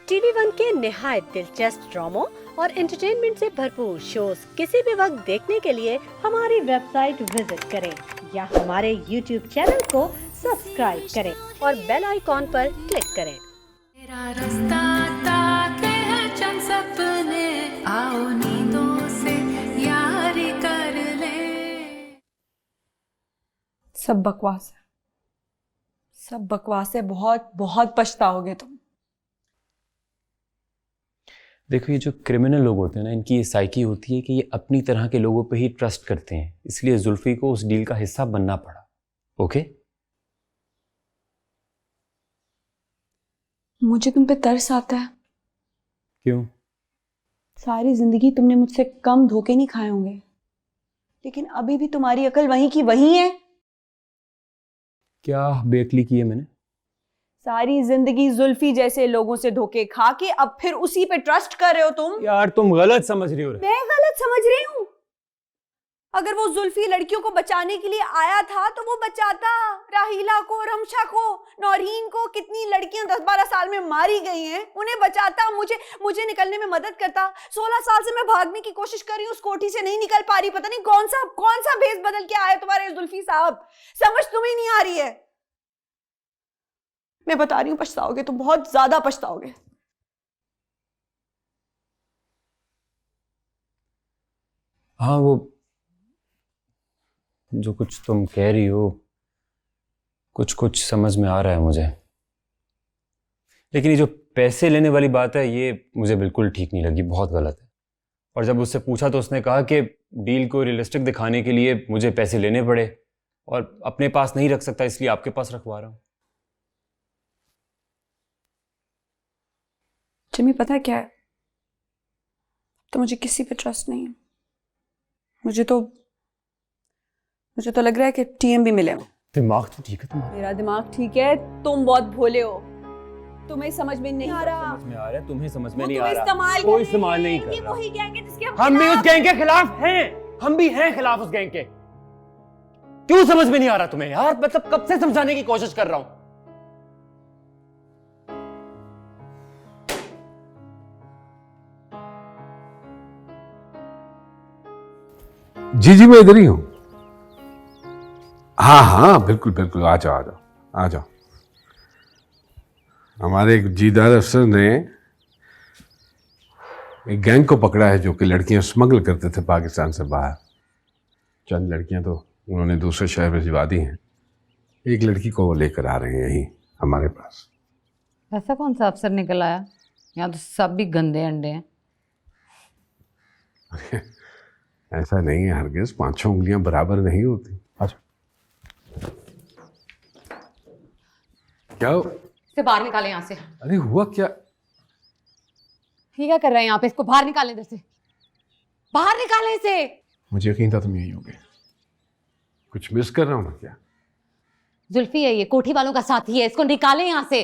TV one के निहायत दिलचस्प ड्रामों और एंटरटेनमेंट से भरपूर शोज किसी भी वक्त देखने के लिए हमारी वेबसाइट विजिट करें या हमारे यूट्यूब चैनल को सब्सक्राइब करें और बेल आइकॉन पर क्लिक करें। तेरा रास्ता ताके हैं चंद सपने, आओ नींदों से यारी कर ले। सब बकवास है, सब बकवास है। बहुत बहुत पछताओगे तुम। देखो, ये जो क्रिमिनल लोग होते हैं ना, इनकी ये साइकी होती है कि ये अपनी तरह के लोगों पे ही ट्रस्ट करते हैं। इसलिए जुल्फी को उस डील का हिस्सा बनना पड़ा। ओके? मुझे तुम पे तरस आता है। क्यों? सारी जिंदगी तुमने मुझसे कम धोखे नहीं खाए होंगे, लेकिन अभी भी तुम्हारी अकल वहीं की वहीं है। क्या बेअक्ली की है मैंने? सारी जिंदगी जुल्फी जैसे लोगों से धोखे खा के अब फिर उसी पे ट्रस्ट कर रहे हो तुम। यार, तुम गलत समझ रही हो। मैं गलत समझ रही हूँ? अगर वो जुल्फी लड़कियों को बचाने के लिए आया था तो वो बचाता। राहीला को, रमशा को, नौरीन को, कितनी लड़कियां 10-12 साल में मारी गई हैं, उन्हें बचाता। मुझे निकलने में मदद करता। 16 साल से मैं भागने की कोशिश कर रही हूँ, उस कोठी से नहीं निकल पा रही। पता नहीं कौन सा भेष बदल के आया तुम्हारे जुल्फी साहब। समझ तुम्हें नहीं आ रही है। मैं बता रही हूँ, पछताओगे तुम, बहुत ज्यादा पछताओगे। हाँ, वो जो कुछ तुम कह रही हो, कुछ समझ में आ रहा है मुझे, लेकिन ये जो पैसे लेने वाली बात है, ये मुझे बिल्कुल ठीक नहीं लगी, बहुत गलत है। और जब उससे पूछा तो उसने कहा कि डील को रियलिस्टिक दिखाने के लिए मुझे पैसे लेने पड़े और अपने पास नहीं रख सकता, इसलिए आपके पास रखवा रहा हूँ। जिमी, पता है क्या है, तो मुझे किसी पे ट्रस्ट नहीं है। मुझे तो लग रहा है कि टीएम भी मिले हो। दिमाग तो ठीक है तुम्हारा। मेरा दिमाग ठीक है, तुम बहुत भोले हो। तुम्हें समझ में नहीं आ रहा। समझ में आ रहा है, तुम्हें समझ में वो नहीं आ तुम्हें रहा। कोई इस्तेमाल नहीं कर रहा। वही गैंग है जिसके हम भी उस गैंग के खिलाफ हैं। हम भी हैं खिलाफ उस गैंग के। क्यों समझ में नहीं आ रहा तुम्हें यार? मतलब कब से समझाने की कोशिश कर रहा हूं। जी मैं इधर ही हूं। हाँ बिल्कुल बिल्कुल, आ जाओ। हमारे एक जीदार अफसर ने एक गैंग को पकड़ा है जो कि लड़कियां स्मगल करते थे पाकिस्तान से बाहर। चंद लड़कियां तो उन्होंने दूसरे शहर में भिजवा दी हैं। एक लड़की को वो लेकर आ रहे हैं यहीं हमारे पास। ऐसा कौन सा अफसर निकल आया? यहाँ तो सब भी गंदे अंडे हैं। ऐसा नहीं है हरगिज, 5-6 उंगलियां बराबर नहीं होती। अच्छा, क्या इसे बाहर निकालें यहाँ से। अरे हुआ क्या? ये क्या कर रहे हैं यहाँ पे? इसको बाहर निकालें इधर से, बाहर निकालें इसे। मुझे यकीन था तुम यही होगे। कुछ मिस कर रहा हूँ मैं क्या? जुल्फी है ये, कोठी वालों का साथी है, इसको निकालें यहाँ से।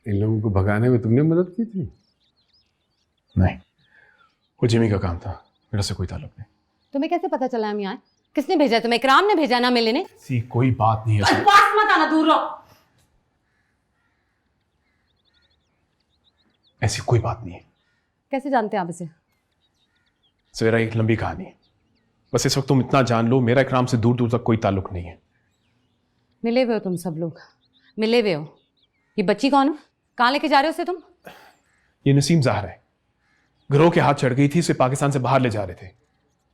इन लोगों को भगाने में तुमने मदद की थी? नहीं, वो जिमी का काम था, मेरा से कोई ताल्लुक नहीं। तुम्हें कैसे पता चला हम यहाँ आए? किसने भेजा तुम्हें? इकराम ने भेजा ना मिलने? ऐसी कोई बात नहीं है। पास मत आना, दूर रहो। ऐसी कोई बात नहीं है। कैसे जानते हैं आप इसे? सवेरा एक लंबी कहानी है, बस इस वक्त तुम इतना जान लो, मेरा इकराम से दूर दूर तक कोई ताल्लुक नहीं है। मिले हुए हो तुम सब लोग, मिले हुए हो। ये बच्ची कौन है? कहाँ लेके जा रहे हो उसे तुम? ये नसीम ज़ाहर है, गिरोह के हाथ चढ़ गई थी, इसे पाकिस्तान से बाहर ले जा रहे थे।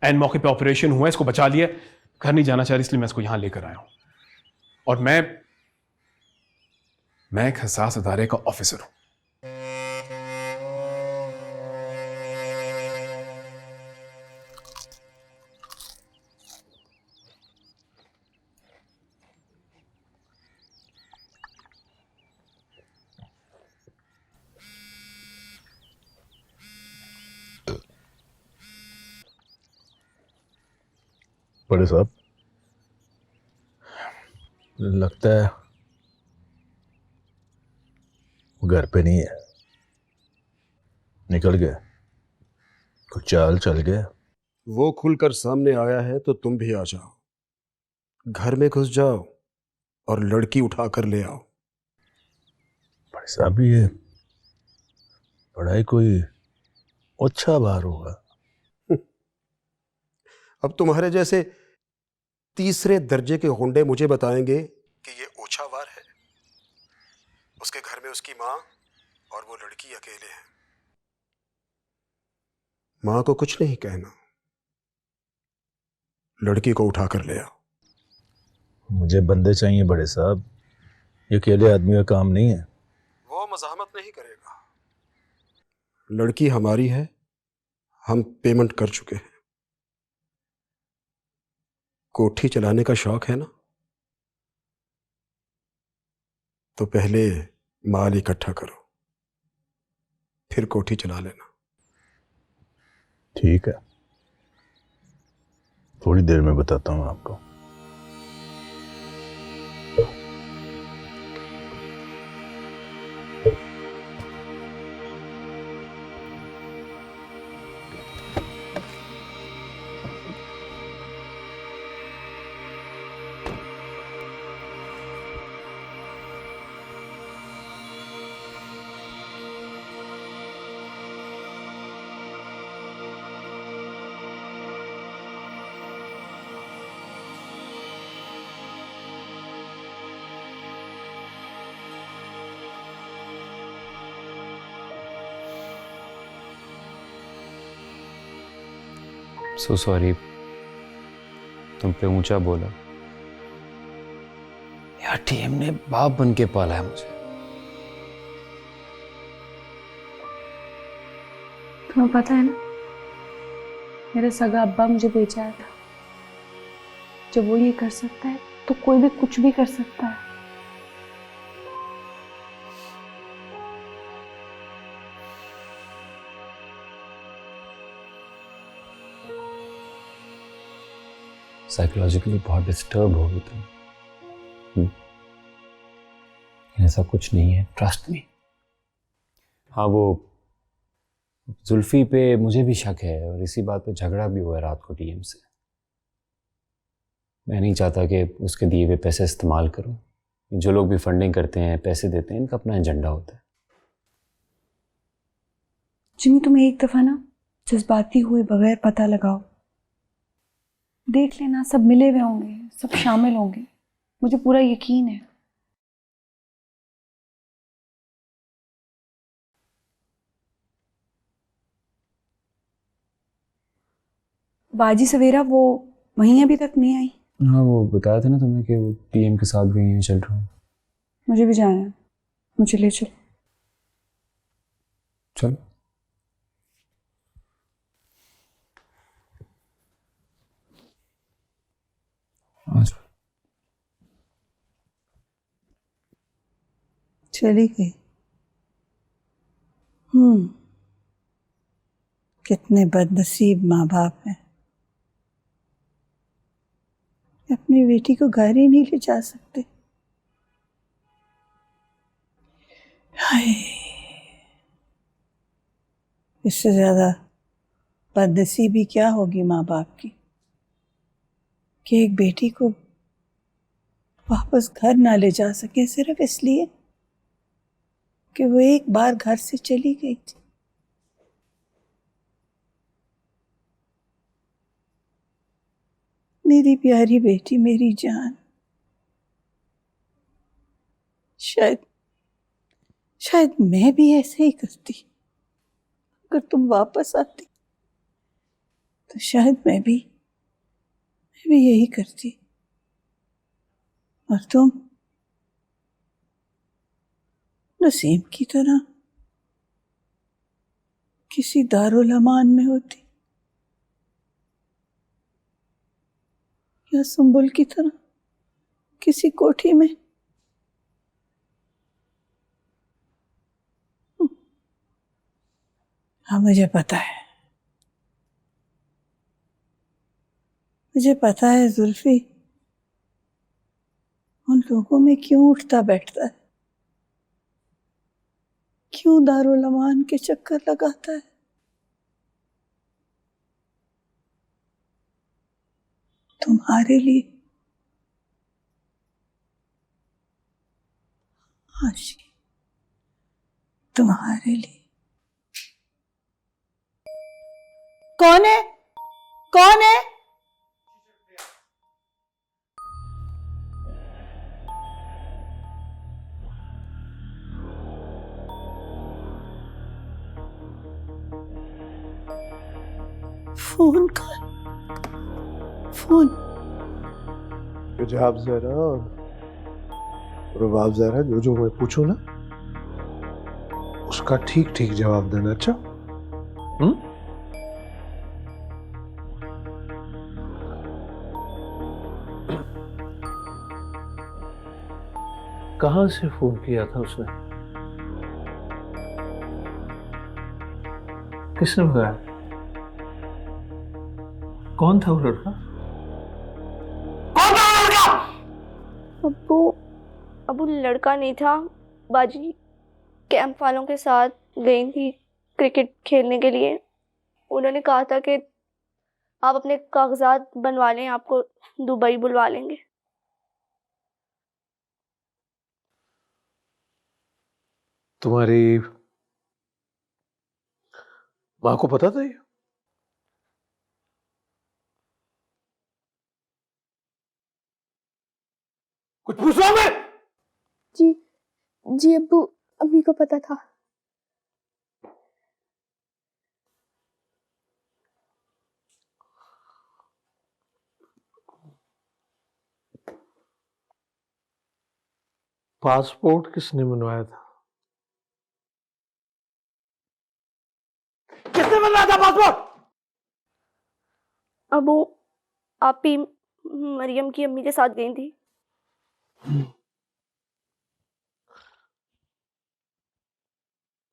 एन मौके पे ऑपरेशन हुआ, इसको बचा लिया। घर नहीं जाना चाह रही, इसलिए मैं इसको यहां लेकर आया हूं। और मैं एक हसास अदारे का ऑफिसर हूं। बड़े साहब, लगता है वो घर पे नहीं है, निकल गया, कुछ चाल चल गया। वो खुलकर सामने आया है तो तुम भी आ जाओ, घर में घुस जाओ और लड़की उठाकर ले आओ। भाई साहब ये पढ़ाई कोई अच्छा बार होगा। अब तुम्हारे जैसे तीसरे दर्जे के होंडे मुझे बताएंगे कि ये ओछा वार है। उसके घर में उसकी माँ और वो लड़की अकेले हैं। माँ को कुछ नहीं कहना, लड़की को उठाकर ले आओ। मुझे बंदे चाहिए बड़े साहब, ये अकेले आदमी का काम नहीं है। वो मज़ाहमत नहीं करेगा। लड़की हमारी है, हम पेमेंट कर चुके हैं। कोठी चलाने का शौक है ना, तो पहले माल इकट्ठा करो, फिर कोठी चला लेना। ठीक है, थोड़ी देर में बताता हूँ आपको। सो सॉरी, तुम पे ऊंचा बोला। यार टीएम ने बाप बन के पाला है मुझे। तुम्हें पता है ना, मेरा सगा अब्बा मुझे बेच आया था। जब वो ये कर सकता है तो कोई भी कुछ भी कर सकता है। साइकोलॉजिकली बहुत डिस्टर्ब हो गई तुम। ऐसा कुछ नहीं है, ट्रस्ट मी। हाँ, वो जुल्फी पे मुझे भी शक है और इसी बात पे झगड़ा भी हुआ है रात को टीएम से। मैं नहीं चाहता कि उसके दिए हुए पैसे इस्तेमाल करूं। जो लोग भी फंडिंग करते हैं, पैसे देते हैं, इनका अपना एजेंडा होता है। जिमी, तुम एक दफा ना जज्बाती हुए बगैर पता लगाओ। देख लेना, सब मिले हुए होंगे, सब शामिल होंगे, मुझे पूरा यकीन है। बाजी सवेरा वो वहीं अभी तक नहीं आई। हाँ, वो बताया था ना तुम्हें कि वो टीएम के साथ गई हैं, चल रहा हूँ। मुझे भी जाना है, मुझे ले चलो। चलो। चली गई। कितने बदनसीब माँ बाप हैं, अपनी बेटी को घर ही नहीं ले जा सकते। हाय, इससे ज्यादा बदनसीबी क्या होगी माँ बाप की कि एक बेटी को वापस घर ना ले जा सके सिर्फ इसलिए कि वो एक बार घर से चली गई थी। मेरी प्यारी बेटी, मेरी जान, शायद मैं भी ऐसे ही करती। अगर तुम वापस आती तो शायद मैं भी यही करती। और तुम नसीम की तरह किसी दारुल अमान में होती, या सुंबुल की तरह किसी कोठी में। हाँ, मुझे पता है, मुझे पता है जुल्फी उन लोगों में क्यों उठता बैठता है, क्यों दारुल अमान के चक्कर लगाता है। तुम्हारे लिए आशी तुम्हारे लिए। कौन है? कौन है? फोन कर, फोन। जवाब जरा, रुबाब जरा, जो जो मैं पूछूं ना उसका ठीक ठीक जवाब देना। अच्छा? कहां से फोन किया था उसने? किसने बताया? कौन था वो लड़का? अबू लड़का नहीं था बाजी, कैंप वालों के साथ गई थी क्रिकेट खेलने के लिए। उन्होंने कहा था कि आप अपने कागजात बनवा लें, आपको दुबई बुलवा लेंगे। तुम्हारी माँ को पता था ये? कुछ पूछो मैं? जी जी अब्बू, अम्मी को पता था। पासपोर्ट किसने बनवाया था? किसने बनवाया था पासपोर्ट? अबू, आप ही मरियम की अम्मी के साथ गई थी।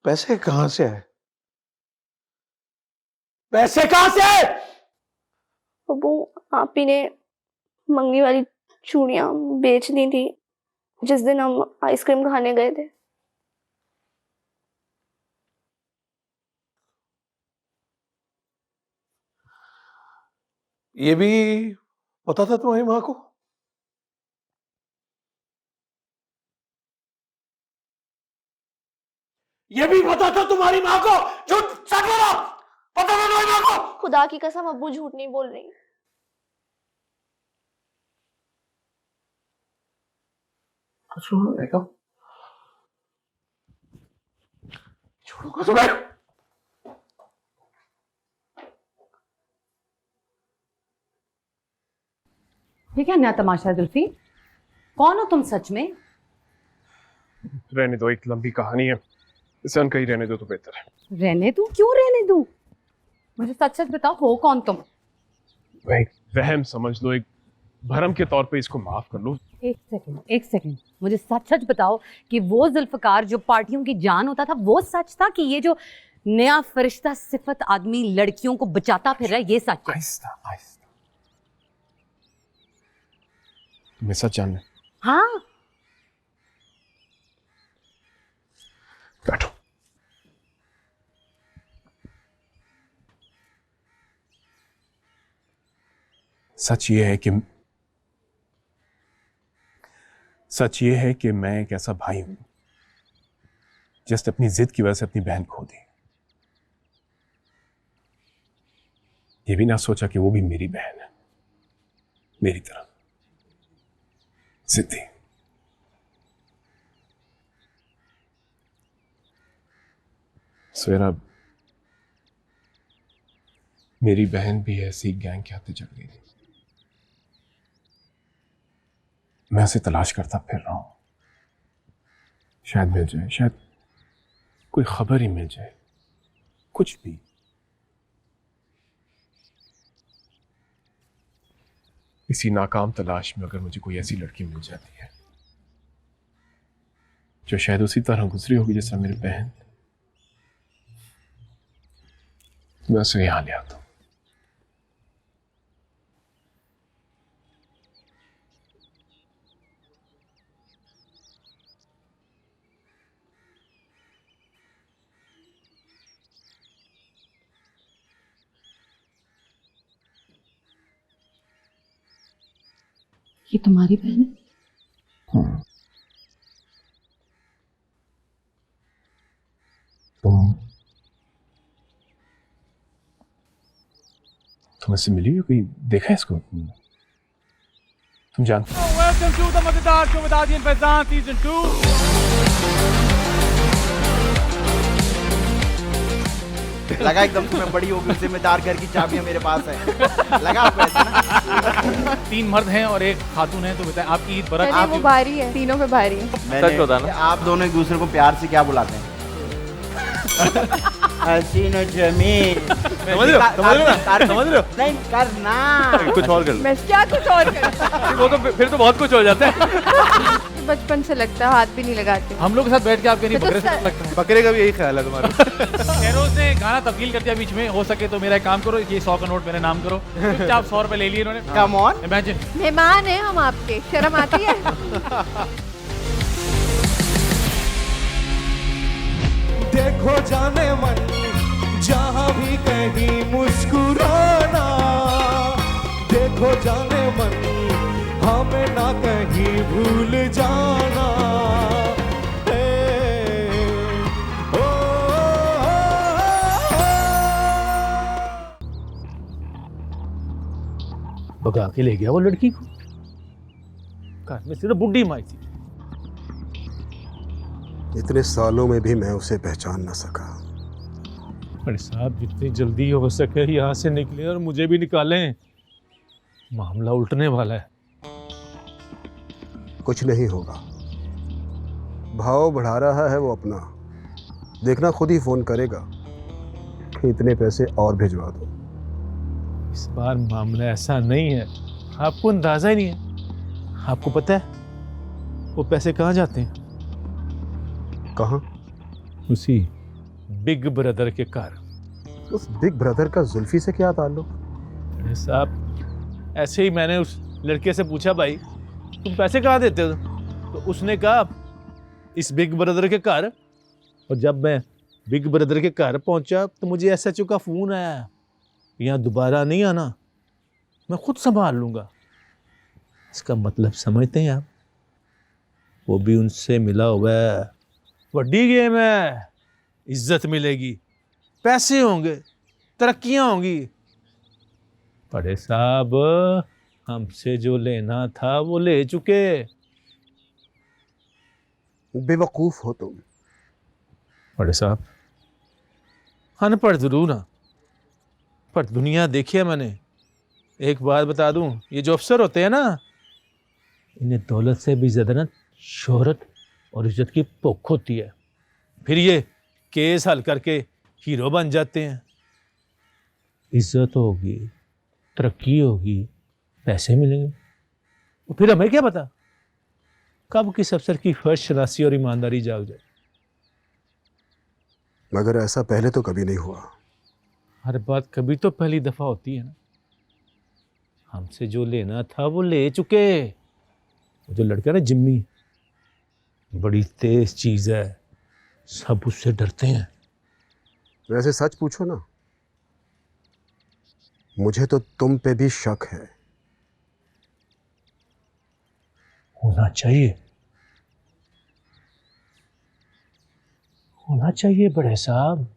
पैसे कहां से आए? पैसे कहां से आए? अबू, आप ही ने मंगनी वाली चूड़ियां बेच दी थी जिस दिन हम आइसक्रीम खाने गए थे। ये भी पता था तुम्हारी माँ को? ये भी पता था तुम्हारी माँ को? झूठ सच बोलो, पता था तुम्हारी माँ को? खुदा की कसम अब्बू, झूठ नहीं बोल रही। छोड़ो, देखो, छोड़ो कसम है। ये क्या नया तमाशा है जुल्फी? कौन हो तुम सच में? रहने दो, एक लंबी कहानी है, इसे अनकही रहने दो तो बेहतर है। रहने दूं? क्यों रहने दूं? मुझे सच सच बताओ, हो कौन तुम? वही वहम समझ लो, एक भरम के तौर पे इसको माफ कर लो। एक सेकंड, मुझे सच सच बताओ कि वो जुल्फकार जो पार्टियों की जान होता था वो सच था, कि ये जो नया फरिश्ता सिफत आदमी लड़कियों को बचाता फिर रहा है ये सच है? आहिस्ता आहिस्ता, तुम्हें सच जानना है? हाँ। बैठो। सच ये है कि मैं एक ऐसा भाई हूं जिसने अपनी जिद की वजह से अपनी बहन खो दी। ये भी ना सोचा कि वो भी मेरी बहन है, मेरी तरह जिद्दी। सवेरा, मेरी बहन भी ऐसी गैंग के हाथे चढ़ गई थी। मैं उसे तलाश करता फिर रहा हूं, शायद मिल जाए, शायद कोई खबर ही मिल जाए, कुछ भी। इसी नाकाम तलाश में अगर मुझे कोई ऐसी लड़की मिल जाती है जो शायद उसी तरह गुजरी होगी जैसा मेरी बहन, मैं उसे यहां ले आता हूं। ये तुम्हारी बहन है? तुम इससे मिली हो, कोई देखा है इसको? तुम जानते हो? वेलकम टू द मजेदार शो विद आदियन फैजान सीजन 2। लगा एकदम से मैं बड़ी हो गई, जिम्मेदार घर की चाबियां मेरे पास है। लगा आपको ऐसा ना? 3 मर्द हैं और 1 खातून है, तो बताएं आपकी ईद बरकत। वो भारी है, तीनों पे भारी है। सच बताना, आप दोनों एक दूसरे को प्यार से क्या बुलाते हैं? हसीन और जमील। समझ रहे हो? नहीं करना, कुछ और कर। मैं क्या कुछ और कर? वो तो फिर तो बहुत कुछ हो जाता है। बचपन से लगता है, हाथ भी नहीं लगाते। हम लोग के साथ बैठ के आपके नहीं बकरे से लगता है। बकरे का भी यही ख्याल है तुम्हारा। फेरोज ने गाना तब्दील कर दिया बीच में, हो सके तो मेरा एक काम करो, ये 100 का नोट मेरे नाम करो। आप 100 रुपए ले लिए इन्होंने। Come on, imagine. मेहमान है हम आपके, शर्म आती है? देखो जाने मन जहाँ भी कहीं मुस्कुराना, देखो जाने मन हमें ना कहीं भूल जाना। भगा के ले गया वो लड़की को। घर में सिर्फ बुढ़ी माई थी। इतने सालों में भी मैं उसे पहचान न सका। बड़े साहब, जितनी जल्दी हो सके यहाँ से निकले और मुझे भी निकालें। मामला उल्टने वाला है। कुछ नहीं होगा, भाव बढ़ा रहा है वो अपना। देखना खुद ही फोन करेगा कि इतने पैसे और भिजवा दो। इस बार मामला ऐसा नहीं है, आपको अंदाजा ही नहीं है। आपको पता है वो पैसे कहाँ जाते हैं? कहाँ? उसी बिग ब्रदर के घर। उस बिग ब्रदर का जुल्फी से क्या ताल्लुक? अरे साहब, ऐसे ही मैंने उस लड़के से पूछा, भाई तुम पैसे कहाँ देते हो? तो उसने कहा इस बिग ब्रदर के घर। और जब मैं बिग ब्रदर के घर पहुंचा तो मुझे एसएचओ का फोन आया, यहाँ दोबारा नहीं आना, मैं खुद संभाल लूंगा। इसका मतलब समझते हैं आप? वो भी उनसे मिला हुआ है। बड़ी गेम है, इज्जत मिलेगी, पैसे होंगे, तरक्कियां होंगी। बड़े साहब, हमसे जो लेना था वो ले चुके। बेवकूफ हो तुम। बड़े साहब, अनपढ़ जरूर ना, पर दुनिया देखी है मैंने। एक बात बता दूं, ये जो अफसर होते हैं ना, इन्हें दौलत से भी ज्यादा ना शोहरत और इज्जत की भूख होती है। फिर ये केस हल करके हीरो बन जाते हैं। इज्जत होगी, तरक्की होगी, पैसे मिलेंगे, तो फिर हमें क्या पता कब किस अफसर की फर्ज शनासी और ईमानदारी जाग जाए। मगर ऐसा पहले तो कभी नहीं हुआ। हर बात कभी तो पहली दफा होती है ना। हमसे जो लेना था वो ले चुके। वो जो लड़का ना जिम्मी, बड़ी तेज चीज है, सब उससे डरते हैं। वैसे सच पूछो ना, मुझे तो तुम पे भी शक है। होना चाहिए, होना चाहिए बड़े साहब।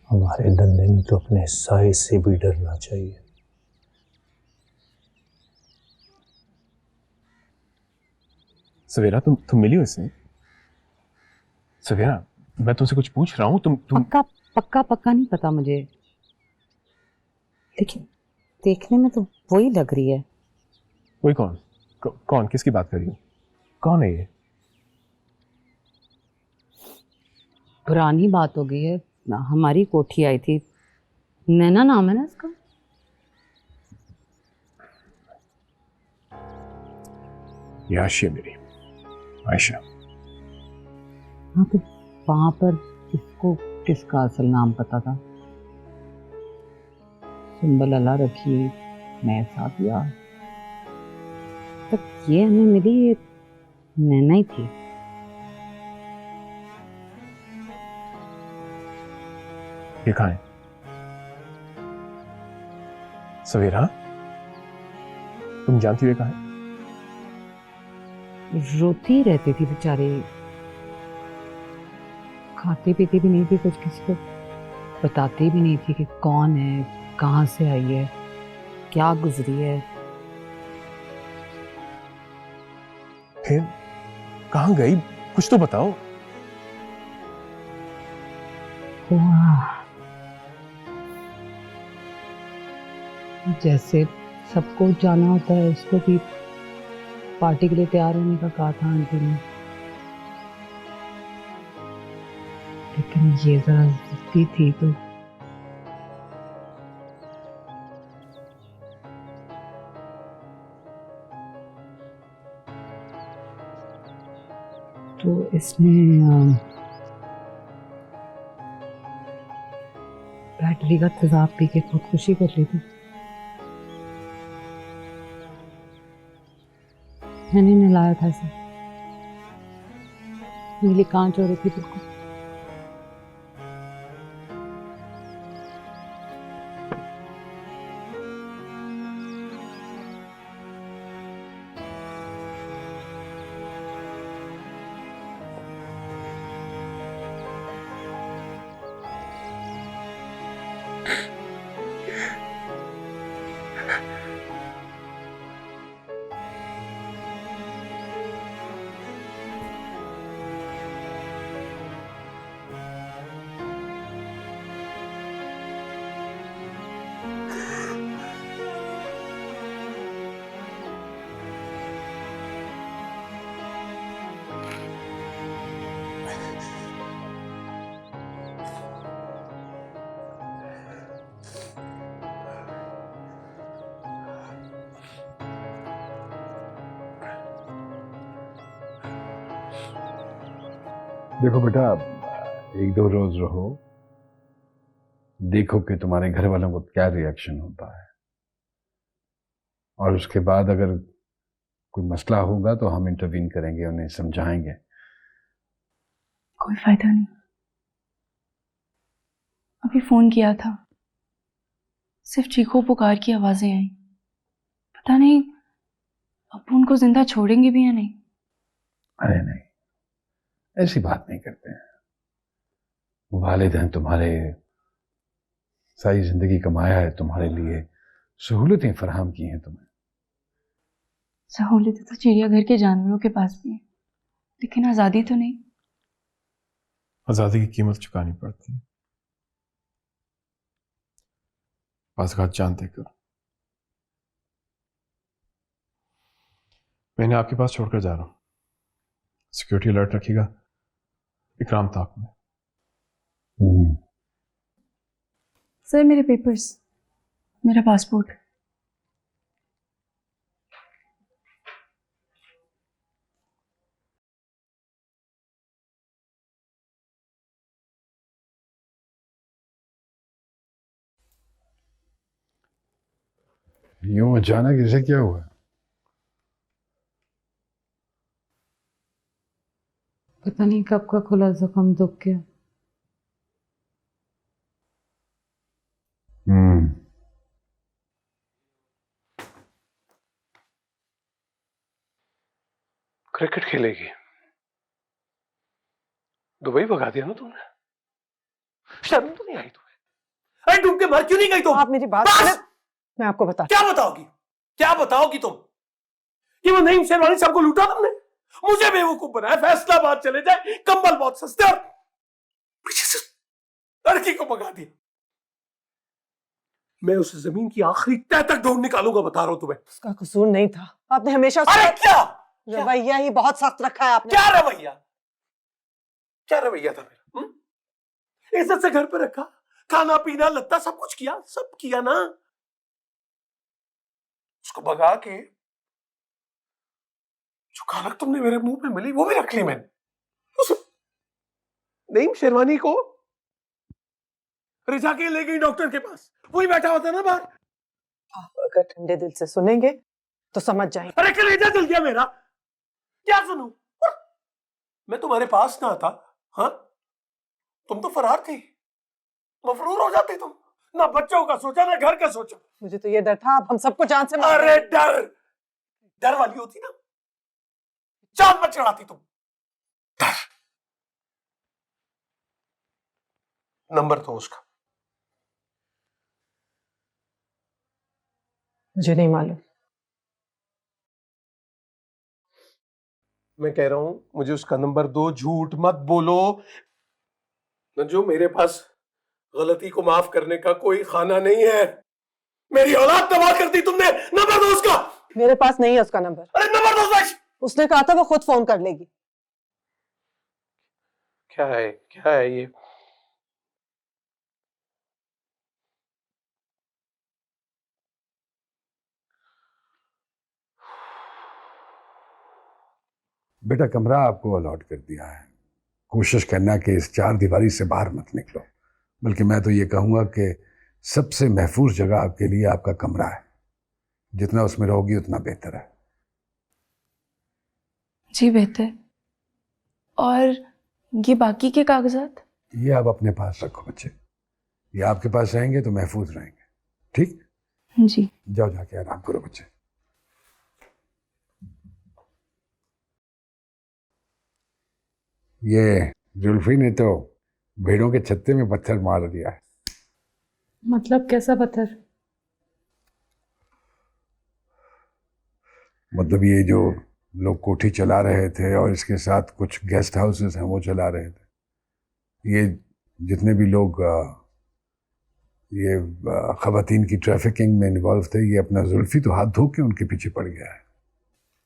हमारे धंधे में तो अपने साइज से भी डरना चाहिए। सवेरा, तुम मिली हो इससे? सवेरा, मैं तुमसे कुछ पूछ रहा हूँ। तुम पक्का नहीं पता मुझे, लेकिन देखने में तो वही लग रही है। वही कौन? कौन? किसकी बात कर रही हो? कौन है ये? पुरानी बात हो गई है, हमारी कोठी आई थी, नैना नाम है ना इसका। ये आशिया मेरी, आयशा। हाँ, तो वहां पर इसको किसका असल नाम पता था? सिंबल अल्लाह रखी, मैं साथ यार तक ये हमें मिली, ये नैना ही थी। ये कहाँ है? सवेरा, तुम जानती हो कहाँ है? रोती रहती थी बेचारी, खाती पीती भी नहीं थी, कुछ किसी को बताती भी नहीं थी कि कौन है कहाँ से आई है, क्या गुजरी है? फिर कहाँ गई, कुछ तो बताओ। जैसे सबको जाना होता है, इसको भी पार्टी के लिए तैयार होने का कहा था आंटी ने, लेकिन ये जरा जिद्दी थी तो इसने बैटरी का तेजाब पी के खुदकुशी कर ली थी। मैंने नहलाया था इसे, नीली कांच हो रही थी बिल्कुल। देखो बेटा, एक दो रोज रहो, देखो कि तुम्हारे घर वालों को क्या रिएक्शन होता है, और उसके बाद अगर कोई मसला होगा तो हम इंटरवीन करेंगे, उन्हें समझाएंगे। कोई फायदा नहीं। अभी फोन किया था, सिर्फ चीखो पुकार की आवाजें आई। पता नहीं अब उनको जिंदा छोड़ेंगे भी या नहीं। अरे नहीं, ऐसी बात नहीं करते हैं। वालिद हैं तुम्हारे, सारी जिंदगी कमाया है तुम्हारे लिए, सहूलतें फराहम की हैं तुम्हें। सहूलियत तो चिड़ियाघर के जानवरों के पास भी है, लेकिन आजादी तो नहीं। आजादी की कीमत चुकानी पड़ती है, पासघात जान देकर। मैं इन्हें आपके पास छोड़कर जा रहा हूं, सिक्योरिटी अलर्ट रखिएगा। इकराम ताक में। सर मेरे पेपर्स, मेरा पासपोर्ट। यूं अचानक इसे क्या हुआ? पता नहीं कब का खुला जख्म दुख गया। क्रिकेट खेलेगी? दुबई भगा दिया ना तुमने, शर्म तो नहीं आई तुम्हें? अरे डूब के मर क्यों नहीं गई तुम? आप मेरी बात सुने, मैं आपको बता। क्या बताओगी, क्या बताओगी तुम? कि वो नईम शेरवानी सबको लूटा तुमने, मुझे बेवकूफ बनाया, फैसलाबाद चले जाए, कंबल बहुत सस्ते, और पीछे से लड़की को भगा दिया। मैं उस जमीन की आखिरी तह तक ढूंढ निकालूंगा, बता रहा हूं तुम्हें। उसका कसूर नहीं था, आपने हमेशा अरे क्या रवैया ही बहुत सख्त रखा है आपने। क्या रवैया, क्या रवैया था मेरा? इज्जत से घर पे रखा, खाना पीना लत्ता सब कुछ किया, सब किया ना। उसको भगा के जो खालक तुमने मेरे मुंह पे मिली वो भी रख ली मैंने। उस नईम शेरवानी को रिझा के ले गई डॉक्टर के पास, वही बैठा होता ना बाहर। आप अगर ठंडे दिल से सुनेंगे तो समझ जाएंगे। अरे कलेजा जल गया मेरा, क्या सुनूं? मैं तुम्हारे पास ना आता, हाँ तुम तो फरार थी, मफरूर हो जाती तुम। ना बच्चों का सोचा, ना घर का सोचा। मुझे तो ये डर था आप हम सबको जान से मार अरे डर, डर वाली होती ना, जान पर चढ़ाती तुम। डर, नंबर तो उसका, मुझे नहीं मालूम। मैं कह रहा हूं मुझे उसका नंबर दो, झूठ मत बोलो। नंजू, मेरे पास गलती को माफ करने का कोई खाना नहीं है। मेरी औलाद तबाह कर दी तुमने। नंबर दो उसका। मेरे पास नहीं है उसका नंबर। अरे नंबर दो उसका। उसने कहा था वो खुद फोन कर लेगी। क्या है ये? बेटा कमरा आपको अलॉट कर दिया है। कोशिश करना कि इस चार दीवारी से बाहर मत निकलो, बल्कि मैं तो ये कहूँगा कि सबसे महफूज जगह आपके लिए आपका कमरा है। जितना उसमें रहोगी उतना बेहतर है। जी बेहतर। और ये बाकी के कागजात? ये आप अपने पास रखो बच्चे, ये आपके पास रहेंगे तो महफूज रहेंगे। ठीक? जी। जाओ जाके आराम करो बच्चे। ये जुल्फी ने तो भेड़ों के छत्ते में पत्थर मार दिया है। मतलब कैसा पत्थर? मतलब ये जो लोग कोठी चला रहे थे और इसके साथ कुछ गेस्ट हाउसेस हैं वो चला रहे थे, ये जितने भी लोग ये खवातीन की ट्रैफिकिंग में इन्वॉल्व थे, ये अपना जुल्फी तो हाथ धो के उनके पीछे पड़ गया है।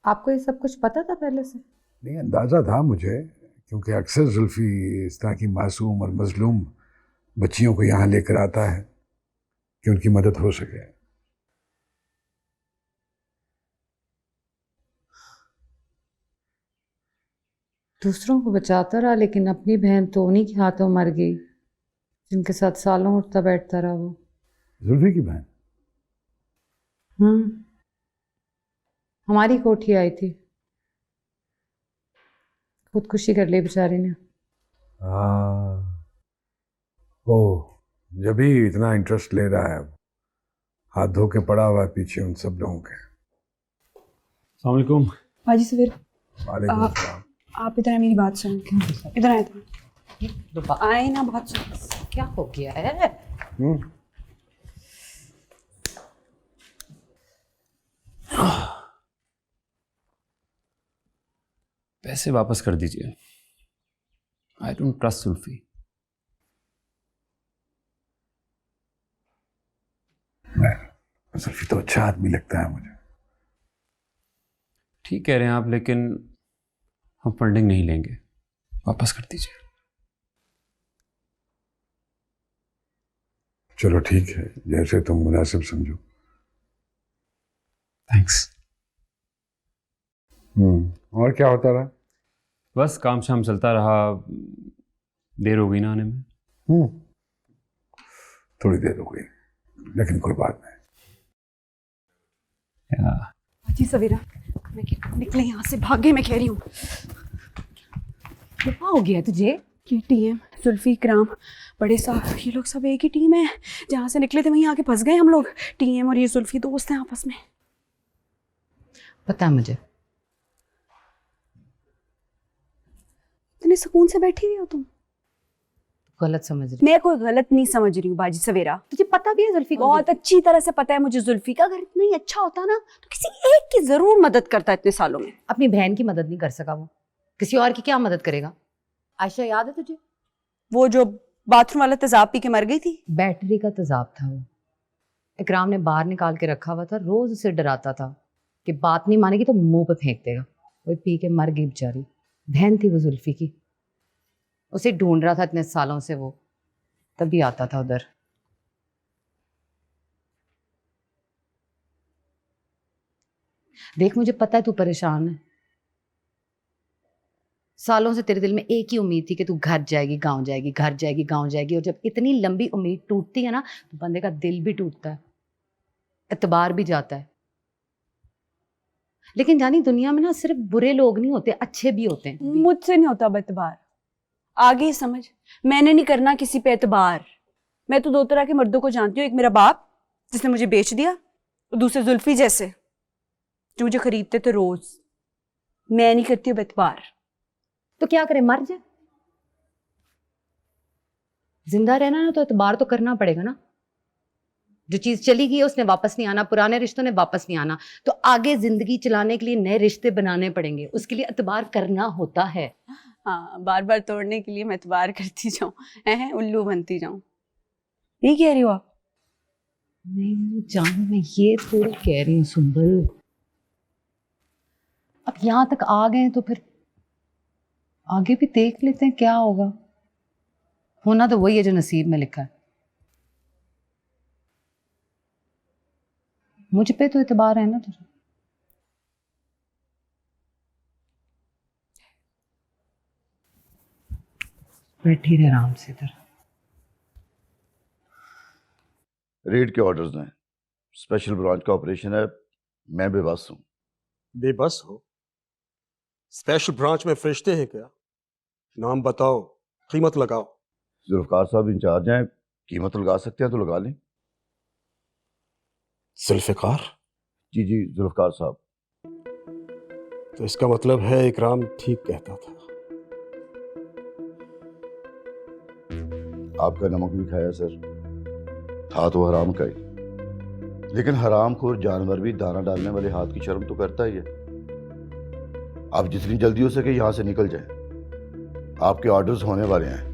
आपको ये सब कुछ पता था पहले से? नहीं, अंदाज़ा था मुझे, क्योंकि अक्सर जुल्फी इस तरह की मासूम और मजलूम बच्चियों को यहाँ लेकर आता है कि उनकी मदद हो सके। दूसरों को बचाता रहा, लेकिन अपनी बहन तो उन्हीं के हाथों मर गई जिनके साथ सालों उठता बैठता रहा वो। जुल्फी की बहन? हमारी कोठी आई थी, खुदकुशी कर ली बेचारी ने। ओह, जब भी इतना इंटरेस्ट ले रहा है, हाथ धो के पड़ा हुआ है पीछे उन सब लोगों के। अस्सलाम वालेकुम। हाजी सवेर। वालेकुम अस्सलाम। आप इधर आए, मेरी बात सुन। इधर आए तुम। आए ना, बात सुन। क्या हो गया है? पैसे वापस कर दीजिए। I don't trust Zulfi. Zulfi तो अच्छा आदमी लगता है मुझे। ठीक कह रहे हैं आप, लेकिन हम फंडिंग नहीं लेंगे, वापस कर दीजिए। चलो ठीक है, जैसे तुम मुनासिब समझो। थैंक्स। और क्या होता रहा? बस काम शाम चलता रहा, देर हो गई ना आने में। थोड़ी देर हो गई, लेकिन कोई बात नहीं। जी सवेरा, मैं निकले यहाँ से, भागे। मैं कह रही हूँ क्या हो गया तुझे? ये टीएम, जुल्फी, इकराम, बड़े साहब, ये लोग सब एक ही टीम है। जहाँ से निकले थे वहीं आके फंस गए हम लोग। टीएम और ये जुल्फी दोस्त हैं आपस में। पता है मुझे। इतने सुकून से बैठी हुई हो तुम? गलत समझ रही। मैं कोई गलत नहीं समझ रही हूँ बाजी सवेरा। तुझे पता भी है जुल्फी को? बहुत अच्छी तरह से पता है मुझे जुल्फी का। अगर इतना ही अच्छा होता ना तो किसी एक की जरूर मदद करता इतने सालों में। अपनी बहन की मदद नहीं कर सका वो, किसी और की क्या मदद करेगा? आयशा, याद है तुझे वो जो बाथरूम वाला तेजाब पी के मर गई थी? बैटरी का तेजाब था वो। इकराम ने बाहर निकाल के रखा हुआ था, रोज उसे डराता था कि बात नहीं मानेगी तो मुंह पे फेंक देगा। वो पी के मर गई बेचारी। बहन थी वो जुल्फी की, उसे ढूंढ रहा था इतने सालों से वो, तभी आता था उधर। देख, मुझे पता है तू परेशान है। सालों से तेरे दिल में एक ही उम्मीद थी कि तू घर जाएगी, गांव जाएगी, घर जाएगी, गांव जाएगी। और जब इतनी लंबी उम्मीद टूटती है ना, तो बंदे का दिल भी टूटता है, एतबार भी जाता है। लेकिन जानी, दुनिया में ना सिर्फ बुरे लोग नहीं होते, अच्छे भी होते हैं। मुझसे नहीं होता एतबार। आगे ही समझ, मैंने नहीं करना किसी पे एतबार। मैं तो दो तरह के मर्दों को जानती हूँ। एक मेरा बाप जिसने मुझे बेच दिया, और दूसरे जुल्फी जैसे जो मुझे खरीदते थे रोज। मैं नहीं करती हूँ एतबार। तो क्या करे, मर जाए? जिंदा रहना ना तो एतबार तो करना पड़ेगा ना। जो चीज चली गई है उसने वापस नहीं आना, पुराने रिश्तों ने वापस नहीं आना। तो आगे जिंदगी चलाने के लिए नए रिश्ते बनाने पड़ेंगे, उसके लिए एतबार करना होता है। हाँ, बार बार तोड़ने के लिए मैं एतबार करती जाऊं, हैं उल्लू बनती जाऊं, ये कह रही हो आप? नहीं जान, मैं ये थोड़ी कह रही हूँ सुंबल, अब यहाँ तक आ गए हैं तो फिर आगे भी देख लेते हैं क्या होगा। होना तो वही है जो नसीब में लिखा है। मुझ पे तो एतबार है ना तुझे। बैठी रहे आराम से इधर। रेड के ऑर्डर्स हैं, स्पेशल ब्रांच का ऑपरेशन है, मैं बेबस हूँ। बेबस हो? स्पेशल ब्रांच में फरिश्ते हैं क्या? नाम बताओ, कीमत लगाओ। जुल्फकार साहब इंचार्ज हैं, कीमत लगा सकते हैं तो लगा लें। जुल्फकार? जी जी, जुल्फकार साहब। तो इसका मतलब है इकराम ठीक कहता था। आपका नमक भी खाया सर, था तो हराम का ही, लेकिन हरामखोर जानवर भी दाना डालने वाले हाथ की शर्म तो करता ही है। आप जितनी जल्दी हो सके यहां से निकल जाएं, आपके ऑर्डर्स होने वाले हैं।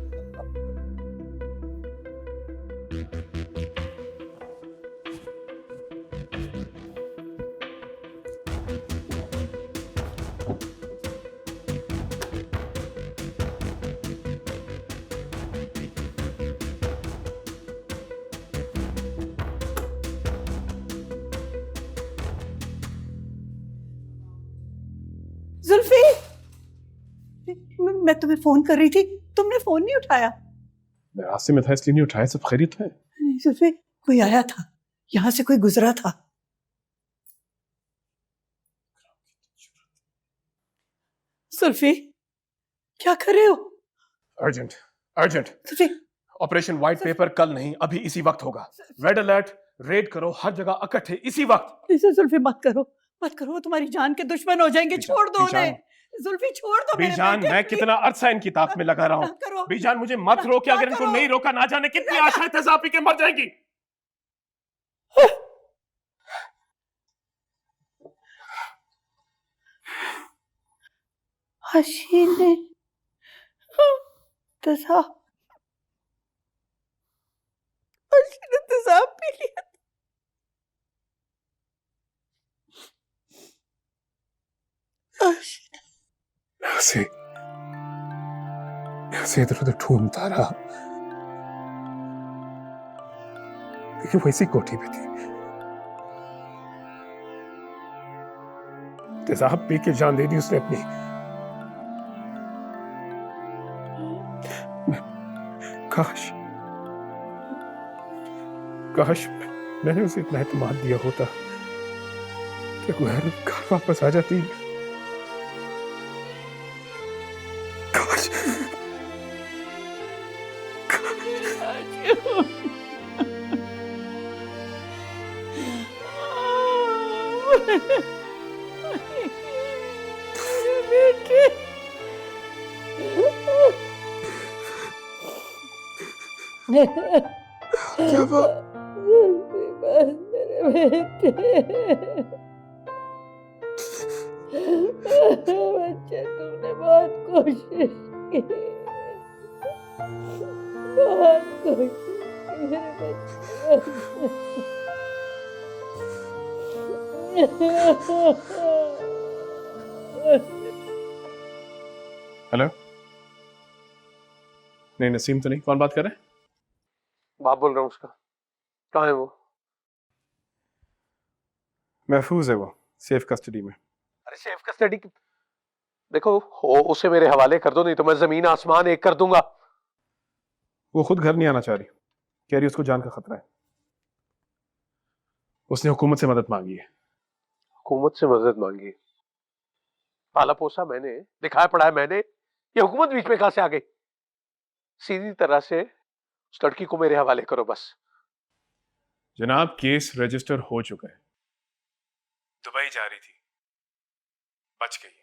जुल्फी, मैं तुम्हें फोन कर रही थी, तुमने फोन नहीं उठाया। मैं रास्ते में था इसलिए नहीं उठाया। सब खैरियत है? नहीं जुल्फी, कोई आया था, यहाँ से कोई गुजरा था। जुल्फी, क्या कर रहे हो? Urgent urgent. Zulfi, operation white paper कल नहीं, अभी इसी वक्त होगा। रेड अलर्ट, रेड करो, हर जगह इकट्ठे इसी वक्त। जुल्फी मत करो, मत करो, वो तुम्हारी जान के दुश्मन हो जाएंगे। छोड़ दो उन्हें। जुल्फी छोड़ दो मेरे बीजान, बेटे, मैं प्लीज। कितना अरसा इनकी ताक में लगा रहा करो। हूँ। बीजान, मुझे मत रोके, अगर इनको नहीं रोका ना जाने कितनी आशाएं तेजाब पी के मर जाएंगी। हसीने तेजाब पी लिया। मैं उसे इधर उधर ढूंढता रहा, लेकिन वो इसी कोठी पे थी। तेजाब पी के जान दे दी उसने अपनी। काश काश मैंने उसे इतना एतमाद दिया होता कि घर वापस आ जाती। काश क्या बात? बच्चे, तुमने बहुत कोशिश की, बहुत कोशिश की मेरे बच्चे। हेलो? नहीं, नसीम तो नहीं। कौन बात कर रहे हैं? बाप बोल रहा हूँ उसका। कहाँ है वो? महफूज है वो, सेफ कस्टडी में। अरे सेफ कस्टडी की देखो, उसे मेरे हवाले कर दो, नहीं तो मैं जमीन आसमान एक कर दूंगा। वो खुद घर नहीं आना चाह रही, कह रही उसको जान का खतरा है। उसने हुकूमत से मदद मांगी है। हुकूमत से मदद मांगी? पाला पोसा मैंने, दिखाया पढ़ाया मैंने, ये हुकूमत बीच में कहां से आ गई? सीधी तरह से उस लड़की को मेरे हवाले करो बस। जनाब, केस रजिस्टर हो चुका है। दुबई जा रही थी, बच गई है।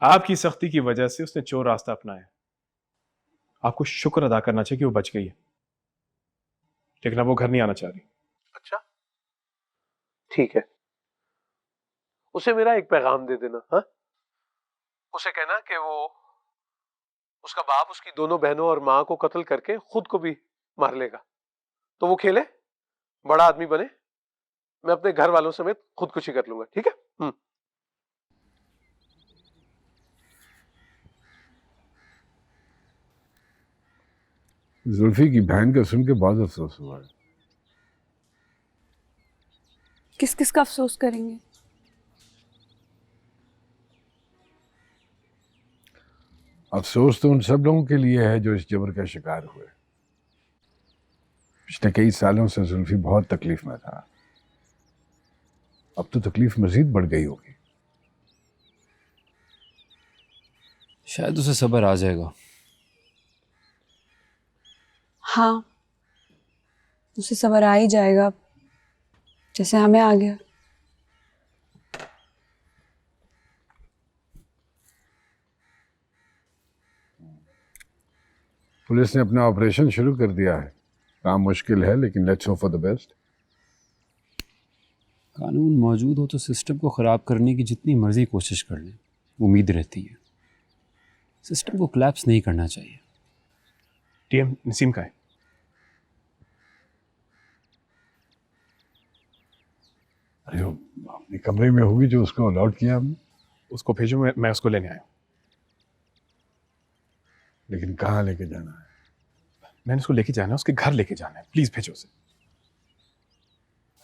आपकी सख्ती की वजह से उसने चोर रास्ता अपनाया। आपको शुक्र अदा करना चाहिए कि वो बच गई है। लेकिन अब वो घर नहीं आना चाह रही। अच्छा ठीक है, उसे मेरा एक पैगाम दे देना। हाँ, उसे कहना कि वो उसका बाप उसकी दोनों बहनों और मां को कत्ल करके खुद को भी मार लेगा, तो वो खेले, बड़ा आदमी बने, मैं अपने घर वालों समेत खुदकुशी कर लूंगा। ठीक है? जुल्फी की बहन का सुन के बहुत अफसोस हुआ है। किस किस का अफसोस करेंगे? अफसोस तो उन सब लोगों के लिए है जो इस जबर का शिकार हुए। पिछले कई सालों से जुल्फी बहुत तकलीफ में था, अब तो तकलीफ मजीद बढ़ गई होगी। शायद उसे सब्र आ जाएगा। हाँ, उसे सबर आ ही जाएगा, जैसे हमें आ गया। पुलिस ने अपना ऑपरेशन शुरू कर दिया है। काम मुश्किल है, लेकिन let's hope for the best. कानून मौजूद हो तो सिस्टम को ख़राब करने की जितनी मर्जी कोशिश कर लें, उम्मीद रहती है। सिस्टम को कोलैप्स नहीं करना चाहिए। टीएम नसीम का है। अरे वो अपने कमरे में होगी जो उसको अलॉट किया हमने। उसको भेजो, मैं उसको लेने आया। लेकिन कहाँ लेके जाना है? मैंने उसको लेके जाना है, उसके घर लेके जाना है। प्लीज भेजो उसे।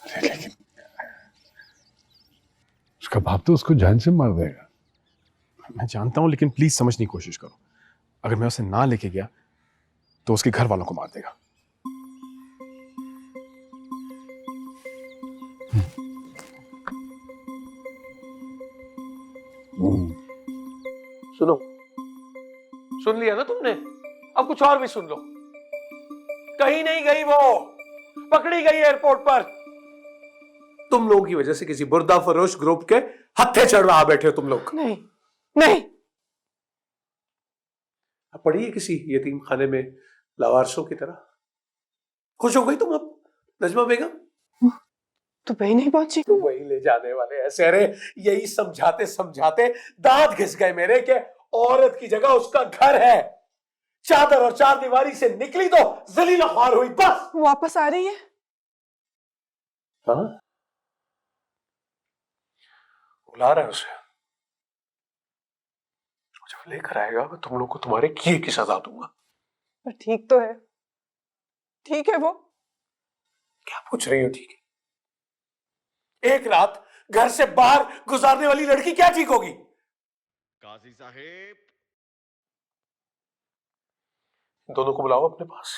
अरे लेकिन उसका बाप तो उसको जान से मार देगा। मैं जानता हूं, लेकिन प्लीज समझने की कोशिश करो। अगर मैं उसे ना लेके गया तो उसके घर वालों को मार देगा। सुनो, सुन लिया ना तुमने? अब कुछ और भी सुन लो। कहीं नहीं गई वो, पकड़ी गई एयरपोर्ट पर। तुम लोगों की वजह से किसी बुर्दा फरोश ग्रुप के हत्थे चढ़वा बैठे हो तुम लोग। नहीं नहीं, अब पड़ी है किसी यतीम खाने में लावारसों की तरह। खुश हो गई तुम अब नजमा बेगम? तो वही नहीं पहुंची। वही ले जाने वाले ऐसे। अरे यही समझाते समझाते दांत घिस गए मेरे के औरत की जगह उसका घर है। चादर और चार दीवारी से निकली तो जलीला ख्वार हुई बस। वापस आ रही है? हाँ, बुला रहा है उसे। जब लेकर आएगा मैं तुम लोग को तुम्हारे किए की सजा दूंगा। पर ठीक तो है, ठीक है वो। क्या पूछ रही हो? ठीक है, एक रात घर से बाहर गुजारने वाली लड़की क्या ठीक होगी? काजी साहेब, दोनों को बुलाओ अपने पास,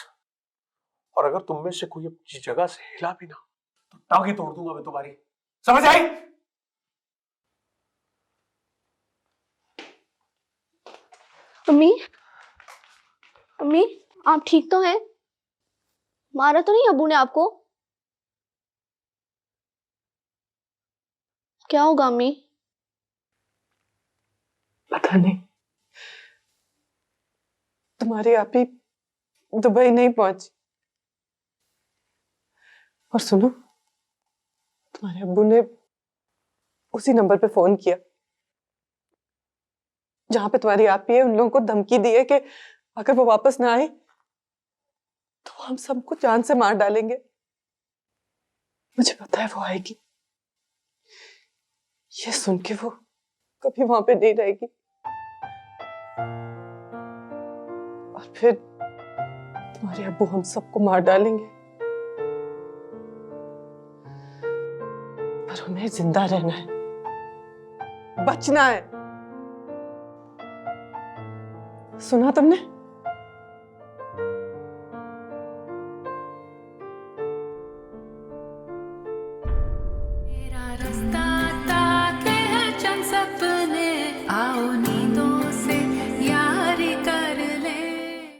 और अगर तुम में से कोई अपनी जगह से हिला भी ना तो टांगे तोड़ दूंगा मैं तुम्हारी। समझ आई? अम्मी, अम्मी, आप ठीक तो हैं? मारा तो नहीं अब्बू ने आपको? क्या होगा अम्मी? पता नहीं। तुम्हारी आपी दुबई नहीं पहुंची। और सुनो, तुम्हारे अब्बू ने उसी नंबर पे फोन किया जहां पे तुम्हारी आपी है। उन लोगों को धमकी दी है कि अगर वो वापस ना आए तो हम सबको जान से मार डालेंगे। मुझे पता है वो आएगी। ये सुन के वो कभी वहां पे नहीं रहेगी, और फिर तुम्हारे अब्बू हम सबको मार डालेंगे। पर उन्हें जिंदा रहना है, बचना है। सुना तुमने?